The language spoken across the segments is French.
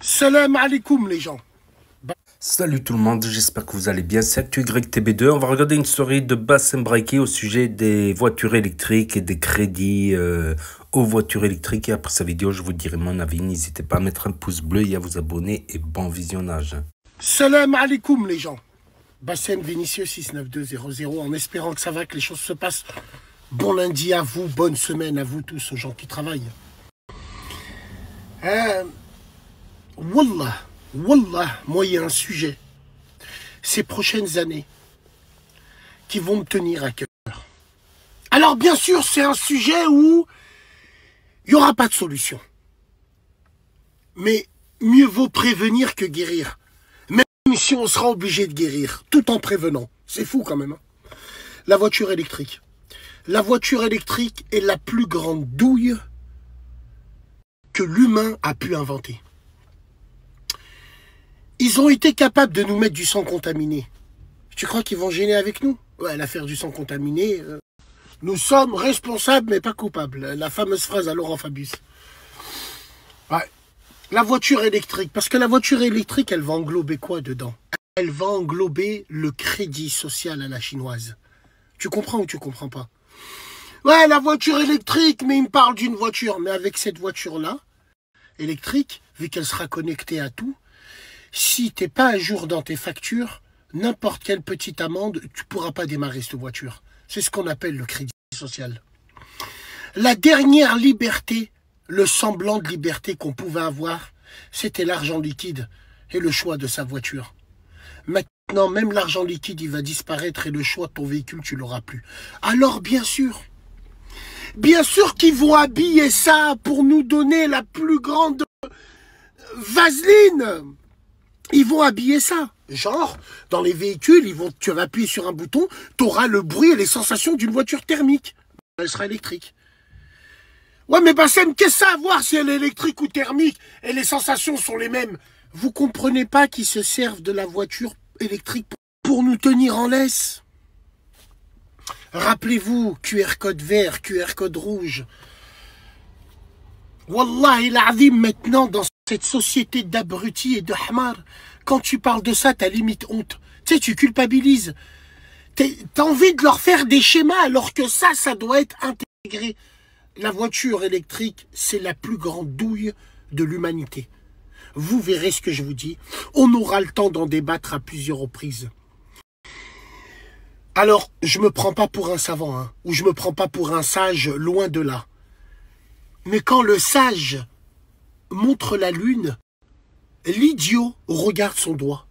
Salam alaikum les gens. Salut tout le monde, j'espère que vous allez bien. C'est ActuYTB2. On va regarder une story de Bassem Braiki au sujet des voitures électriques et des crédits aux voitures électriques. Et après sa vidéo, je vous dirai mon avis. N'hésitez pas à mettre un pouce bleu et à vous abonner. Et bon visionnage. Salam alaikum les gens. Bassem Vinicius 69200 en espérant que ça va, que les choses se passent. Bon lundi à vous, bonne semaine à vous tous, aux gens qui travaillent. Wallah, moi il y a un sujet, ces prochaines années, qui vont me tenir à cœur. Alors bien sûr, c'est un sujet où il n'y aura pas de solution. Mais mieux vaut prévenir que guérir. Même si on sera obligé de guérir, tout en prévenant. C'est fou quand même. Hein. La voiture électrique. La voiture électrique est la plus grande douille que l'humain a pu inventer. Ils ont été capables de nous mettre du sang contaminé. Tu crois qu'ils vont gêner avec nous? Ouais, l'affaire du sang contaminé, nous sommes responsables mais pas coupables. La fameuse phrase à Laurent Fabius. Ouais. La voiture électrique, parce que la voiture électrique, elle va englober quoi dedans? Elle va englober le crédit social à la chinoise. Tu comprends ou tu comprends pas? Ouais, la voiture électrique, mais il me parle d'une voiture. Mais avec cette voiture-là, électrique, vu qu'elle sera connectée à tout, si tu n'es pas à jour dans tes factures, n'importe quelle petite amende, tu ne pourras pas démarrer cette voiture. C'est ce qu'on appelle le crédit social. La dernière liberté, le semblant de liberté qu'on pouvait avoir, c'était l'argent liquide et le choix de sa voiture. Maintenant, même l'argent liquide, il va disparaître et le choix de ton véhicule, tu ne l'auras plus. Alors, bien sûr qu'ils vont habiller ça pour nous donner la plus grande vaseline. Ils vont habiller ça. Genre, dans les véhicules, tu vas appuyer sur un bouton, tu auras le bruit et les sensations d'une voiture thermique. Elle sera électrique. Ouais, mais Bassem, qu'est-ce que ça à voir si elle est électrique ou thermique et les sensations sont les mêmes? Vous comprenez pas qu'ils se servent de la voiture électrique pour nous tenir en laisse? Rappelez-vous, QR code vert, QR code rouge. Wallah, il azim maintenant dans cette société d'abrutis et de hamar, quand tu parles de ça, t'as limite honte. Tu sais, tu culpabilises. T'as envie de leur faire des schémas alors que ça doit être intégré. La voiture électrique, c'est la plus grande douille de l'humanité. Vous verrez ce que je vous dis. On aura le temps d'en débattre à plusieurs reprises. Alors, je me prends pas pour un savant, hein, ou je me prends pas pour un sage, loin de là. Mais quand le sage montre la lune, l'idiot regarde son doigt.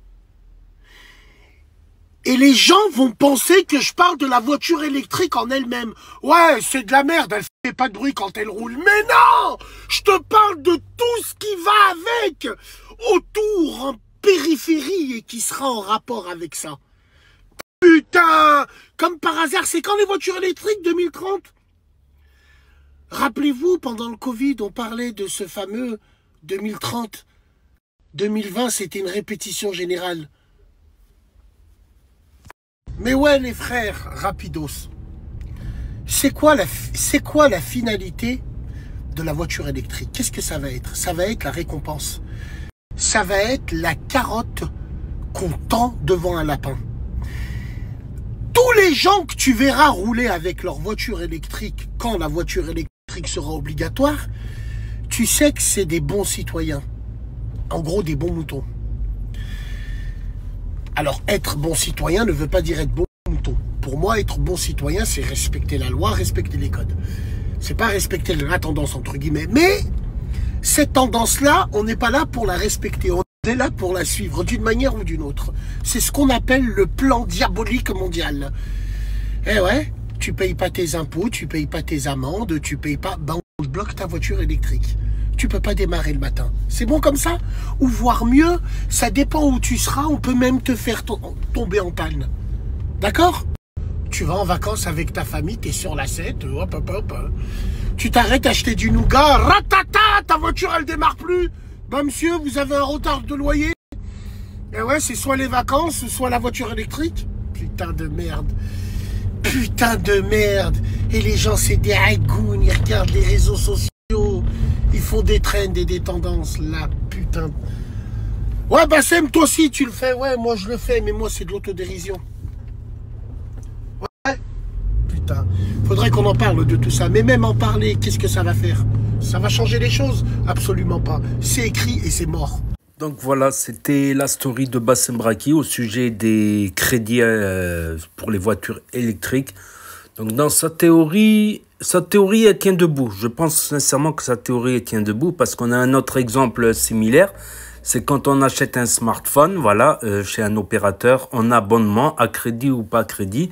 Et les gens vont penser que je parle de la voiture électrique en elle-même. Ouais, c'est de la merde, elle fait pas de bruit quand elle roule. Mais non! Je te parle de tout ce qui va avec, autour, en périphérie, et qui sera en rapport avec ça. Putain! Comme par hasard, c'est quand les voitures électriques 2030? Rappelez-vous, pendant le Covid, on parlait de ce fameux 2030. 2020, c'était une répétition générale. Mais ouais, les frères, rapidos. C'est quoi la finalité de la voiture électrique? Qu'est-ce que ça va être? Ça va être la récompense. Ça va être la carotte qu'on tend devant un lapin. Tous les gens que tu verras rouler avec leur voiture électrique, quand la voiture électrique sera obligatoire, tu sais que c'est des bons citoyens. En gros, des bons moutons. Alors, être bon citoyen ne veut pas dire être bon mouton. Pour moi, être bon citoyen, c'est respecter la loi, respecter les codes. C'est pas respecter la tendance, entre guillemets. Mais, cette tendance-là, on n'est pas là pour la respecter. On est là pour la suivre, d'une manière ou d'une autre. C'est ce qu'on appelle le plan diabolique mondial. Eh ouais, tu payes pas tes impôts, tu payes pas tes amendes, tu payes pas... Ben, on te bloque ta voiture électrique. Tu peux pas démarrer le matin. C'est bon comme ça? Ou voire mieux, ça dépend où tu seras, on peut même te faire tomber en panne. D'accord? Tu vas en vacances avec ta famille, t'es sur la 7, hop. Tu t'arrêtes acheter du nougat, ratata, ta voiture elle démarre plus. Bah monsieur, vous avez un retard de loyer? Et ouais, c'est soit les vacances, soit la voiture électrique. Putain de merde. Putain de merde. Et les gens, c'est des haïgounes, ils regardent les réseaux sociaux. Ils font des trends et des tendances, là, putain. Ouais, Bassem, toi aussi, tu le fais. Ouais, moi, je le fais, mais moi, c'est de l'autodérision. Ouais, putain. Faudrait qu'on en parle de tout ça. Mais même en parler, qu'est-ce que ça va faire? Ça va changer les choses? Absolument pas. C'est écrit et c'est mort. Donc voilà, c'était la story de Bassem Braki au sujet des crédits pour les voitures électriques. Donc dans sa théorie, elle tient debout. Je pense sincèrement que sa théorie elle tient debout parce qu'on a un autre exemple similaire. C'est quand on achète un smartphone, voilà, chez un opérateur, en abonnement, à crédit ou pas crédit.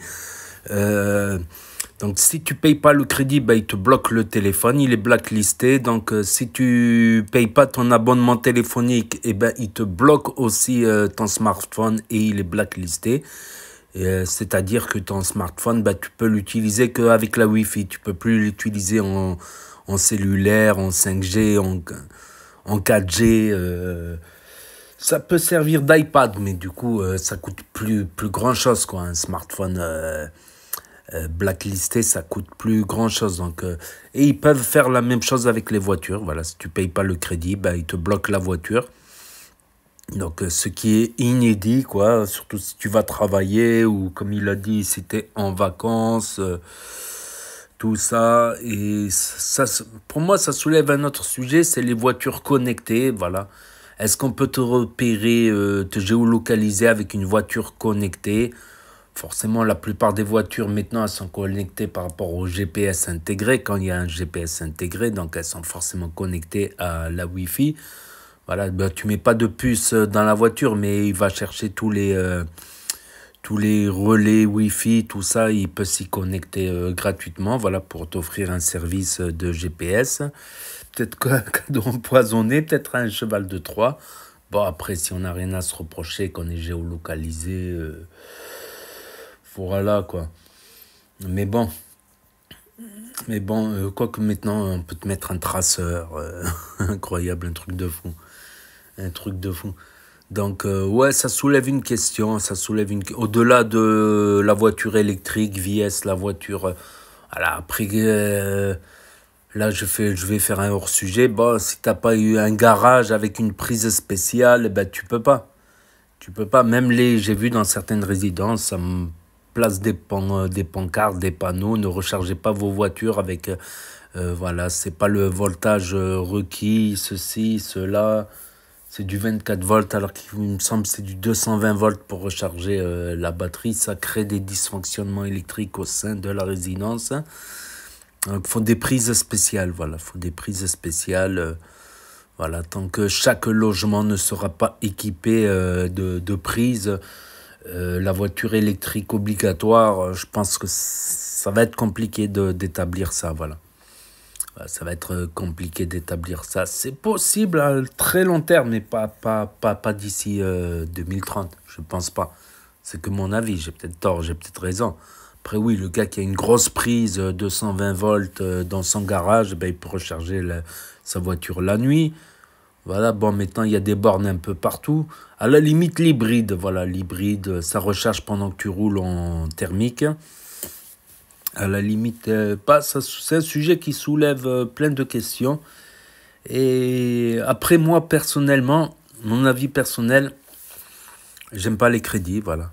Donc si tu payes pas le crédit, bah, il te bloque le téléphone, il est blacklisté. Donc si tu payes pas ton abonnement téléphonique, eh ben, il te bloque aussi ton smartphone et il est blacklisté. C'est-à-dire que ton smartphone, bah, tu peux l'utiliser qu'avec la Wi-Fi. Tu peux plus l'utiliser en cellulaire, en 5G, en 4G. Ça peut servir d'iPad, mais du coup, ça coûte plus grand-chose, quoi. Un smartphone blacklisté, ça coûte plus grand-chose. Donc, et ils peuvent faire la même chose avec les voitures. Voilà, si tu payes pas le crédit, bah, ils te bloquent la voiture. Donc, ce qui est inédit, quoi, surtout si tu vas travailler ou, comme il a dit, si tu es en vacances, tout ça. Et ça, pour moi, ça soulève un autre sujet, c'est les voitures connectées, voilà. Est-ce qu'on peut te repérer, te géolocaliser avec une voiture connectée? Forcément, la plupart des voitures, maintenant, elles sont connectées par rapport au GPS intégré, quand il y a un GPS intégré, donc elles sont forcément connectées à la Wi-Fi. Voilà, ben, tu mets pas de puce dans la voiture, mais il va chercher tous les relais Wi-Fi, tout ça, il peut s'y connecter gratuitement, voilà, pour t'offrir un service de GPS. Peut-être qu'un cadeau empoisonné, peut-être un cheval de Troie. Bon, après, si on n'a rien à se reprocher, qu'on est géolocalisé, voilà, quoi. Mais bon, quoique maintenant, on peut te mettre un traceur, incroyable, un truc de fou. Un truc de fou. Donc, ouais, ça soulève une question. Au-delà de la voiture électrique, vs la voiture. Voilà, après, là, je vais faire un hors-sujet. Bon, si t'as pas eu un garage avec une prise spéciale, ben, tu peux pas. Tu peux pas. Même j'ai vu dans certaines résidences, ça me place des pancartes, des panneaux. Ne rechargez pas vos voitures avec. Voilà, c'est pas le voltage requis, ceci, cela. C'est du 24 volts alors qu'il me semble que c'est du 220 volts pour recharger la batterie. Ça crée des dysfonctionnements électriques au sein de la résidence. Donc, il faut des prises spéciales. Voilà, faut des prises spéciales. Voilà, tant que chaque logement ne sera pas équipé de prises, la voiture électrique obligatoire, je pense que ça va être compliqué d'établir ça. Voilà. Ça va être compliqué d'établir ça. C'est possible à très long terme, mais pas d'ici 2030. Je pense pas. C'est que mon avis. J'ai peut-être tort, j'ai peut-être raison. Après, oui, le gars qui a une grosse prise 220 volts dans son garage, ben, il peut recharger sa voiture la nuit. Voilà, bon, maintenant, il y a des bornes un peu partout. À la limite, l'hybride. Voilà, l'hybride, ça recharge pendant que tu roules en thermique. À la limite, c'est un sujet qui soulève plein de questions. Et après, moi, personnellement, mon avis personnel, j'aime pas les crédits, voilà.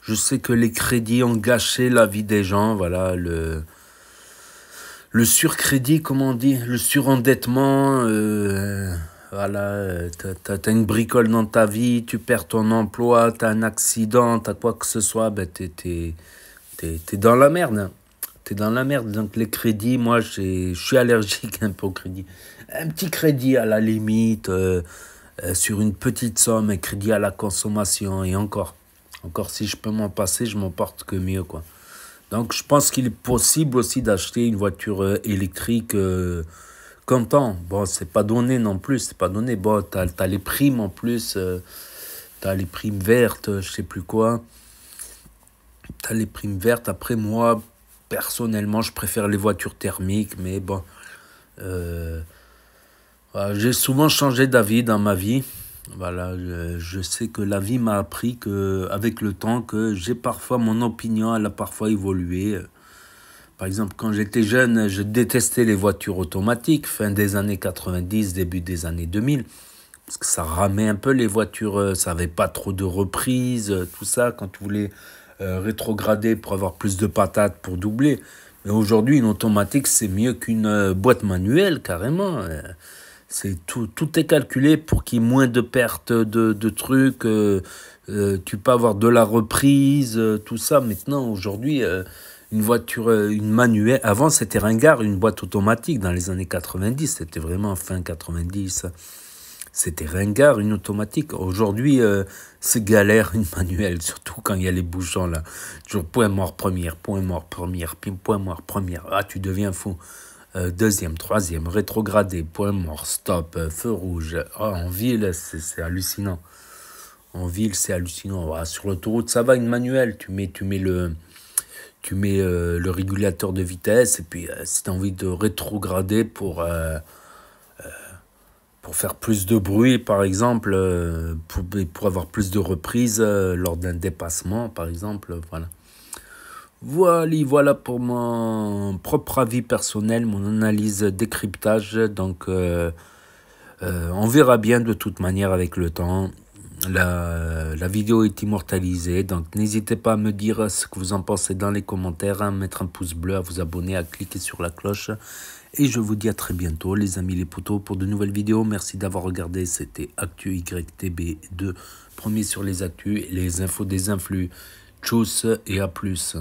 Je sais que les crédits ont gâché la vie des gens, voilà. Le surcrédit, comme on dit, le surendettement, voilà. T'as une bricole dans ta vie, tu perds ton emploi, t'as un accident, t'as quoi que ce soit, ben t'es dans la merde, hein. T'es dans la merde. Donc les crédits, moi je suis allergique un peu au crédit. Un petit crédit à la limite, sur une petite somme, un crédit à la consommation, et encore si je peux m'en passer, je m'en porte que mieux, quoi. Donc je pense qu'il est possible aussi d'acheter une voiture électrique comptant. Bon, c'est pas donné non plus, c'est pas donné. Bon, t'as les primes en plus, t'as les primes vertes, je sais plus quoi. T'as les primes vertes. Après, moi, personnellement, je préfère les voitures thermiques, mais bon, voilà, j'ai souvent changé d'avis dans ma vie. Voilà, je sais que la vie m'a appris que, avec le temps, que j'ai parfois mon opinion, elle a parfois évolué. Par exemple, quand j'étais jeune, je détestais les voitures automatiques, fin des années 90, début des années 2000, parce que ça ramait un peu les voitures, ça n'avait pas trop de reprises, tout ça, quand tu voulais rétrograder pour avoir plus de patates pour doubler. Mais aujourd'hui, une automatique, c'est mieux qu'une boîte manuelle, carrément. Tout est calculé pour qu'il y ait moins de pertes de trucs, tu peux avoir de la reprise, tout ça. Maintenant, aujourd'hui, une voiture, une manuelle, avant c'était ringard, une boîte automatique dans les années 90, c'était vraiment fin 90. C'était ringard, une automatique. Aujourd'hui, c'est galère, une manuelle, surtout quand il y a les bouchons là. Toujours point mort première, puis point mort première. Ah, tu deviens fou. Deuxième, troisième, rétrogradé, point mort, stop, feu rouge. Oh, en ville, c'est hallucinant. En ville, c'est hallucinant. Ah, sur l'autoroute, ça va, une manuelle. Tu mets le régulateur de vitesse. Et puis, si tu as envie de rétrograder pour faire plus de bruit, par exemple, pour avoir plus de reprises lors d'un dépassement, par exemple, voilà. Voilà pour mon propre avis personnel, mon analyse décryptage. Donc, on verra bien de toute manière avec le temps. La vidéo est immortalisée, donc n'hésitez pas à me dire ce que vous en pensez dans les commentaires, à mettre un pouce bleu, à vous abonner, à cliquer sur la cloche. Et je vous dis à très bientôt, les amis les potos, pour de nouvelles vidéos. Merci d'avoir regardé, c'était Actu YTB2, premier sur les actus et les infos des influx. Tchuss et à plus.